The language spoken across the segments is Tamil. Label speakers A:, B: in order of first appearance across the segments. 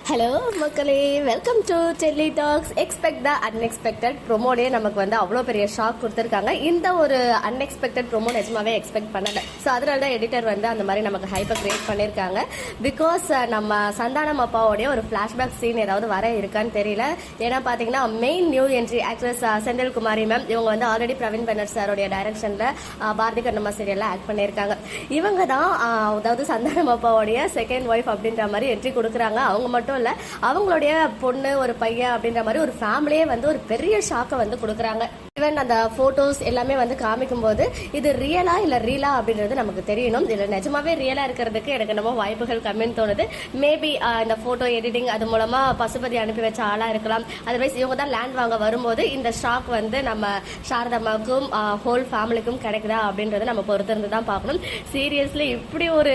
A: ஹலோ மக்களே, welcome to Delhi talks. Expect the unexpected ப்ரொமோடே நமக்கு வந்து அவ்வளோ பெரிய ஷாக் கொடுத்துருக்காங்க. இந்த ஒரு அன்எக்ஸ்பெக்டட் ப்ரொமோ நிஜமாவே எக்ஸ்பெக்ட் பண்ணல. ஸோ அதனால தான் எடிட்டர் வந்து அந்த மாதிரி நமக்கு ஹைப்பை கிரியேட் பண்ணியிருக்காங்க. பிகாஸ் நம்ம சந்தானம் அப்பாவோடைய ஒரு ஃப்ளாஷ்பேக் சீன் ஏதாவது வர இருக்கான்னு தெரியல. ஏன்னா பார்த்தீங்கன்னா main new entry actress Senthil Kumari ma'am இவங்க வந்து ஆல்ரெடி பிரவீன் பென்னர் சாரோடைய டைரக்ஷனில் பாரதி கண்ணம்மா சீரியலில் ஆக்ட் பண்ணியிருக்காங்க. இவங்க தான் அதாவது சந்தானம் அப்பாவோடைய செகண்ட் ஒய்ஃப் அப்படின்ற மாதிரி என்ட்ரி கொடுக்குறாங்க. அவங்க மட்டும் இல்ல, அவங்களுடைய பொண்ணு ஒரு பையன் அப்படின்ற மாதிரி ஒரு ஃபேமிலியே வந்து ஒரு பெரிய ஷாக்கை வந்து கொடுக்குறாங்க. ஈவன் அந்த போட்டோஸ் எல்லாமே வந்து காமிக்கும் போது இது ரியலா இல்ல ரீலா அப்படின்றது நமக்கு தெரியணும். இதுல நிஜமாவே ரியலா இருக்கிறதுக்கு எனக்கு நம்ம வாய்ப்புகள் கம்மின்னு தோணுது. மேபி இந்த போட்டோ எடிட்டிங் அது மூலமா பசுபதி அனுப்பி வச்ச ஆளா இருக்கலாம். அதர்வைஸ் இவங்க தான் லேண்ட் வாங்க வரும்போது இந்த ஷாக் வந்து நம்ம சாரதம்மாவுக்கும் ஹோல் ஃபேமிலிக்கும் கிடைக்குதா அப்படின்றத நம்ம பொறுத்திருந்து தான் பார்க்கணும். சீரியஸ்லி இப்படி ஒரு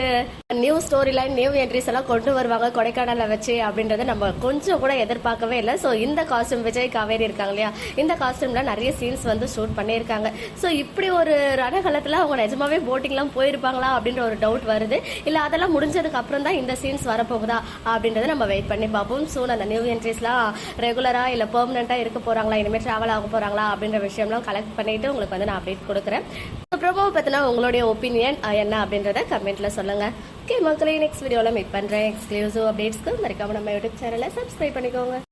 A: new story line new entries எல்லாம் கொண்டு வருவாங்க கொடைக்கானல வச்சு அப்படின்றத நம்ம கொஞ்சம் கூட எதிர்பார்க்கவே இல்லை. ஸோ இந்த காஸ்டியூம் விஜய் காவேரி இருக்காங்க இல்லையா, இந்த காஸ்டியூம்ல நிறைய சீன்ஸ் வந்து ஷூட் பண்ணியிருக்காங்க. ஸோ இப்படி ஒரு ரணகலத்தில் அவங்க நிஜமாவே போட்டிங்லாம் போயிருப்பாங்களா அப்படின்ற ஒரு டவுட் வருது. இல்லை அதெல்லாம் முடிஞ்சதுக்கு அப்புறம் தான் இந்த சீன்ஸ் வரப்போகுதா அப்படின்றத நம்ம வெயிட் பண்ணி பார்ப்போம். சூன் அந்த நியூ என்ட்ரிஸ்லாம் ரெகுலரா இல்லை பெர்மனண்டா இருக்க போறாங்களா, இனிமேல் டிராவல் ஆக போறாங்களா அப்படின்ற விஷயம்லாம் கலெக்ட் பண்ணிட்டு உங்களுக்கு வந்து நான் அப்டேட் கொடுக்குறேன். ப்ரோமோ பத்தினா உங்களுடைய ஒப்பீனியன் என்ன அப்படின்றத கமெண்ட்ல சொல்லுங்க. ஓகே மக்களே, நெக்ஸ்ட் வீடியோல மீட் பண்றேன். எக்ஸ்க்ளூசிவ் அப்டேட்ஸ்க்கு மறக்காம நம்ம யூடியூப் சேனலை சப்ஸ்கிரைப் பண்ணிக்கோங்க.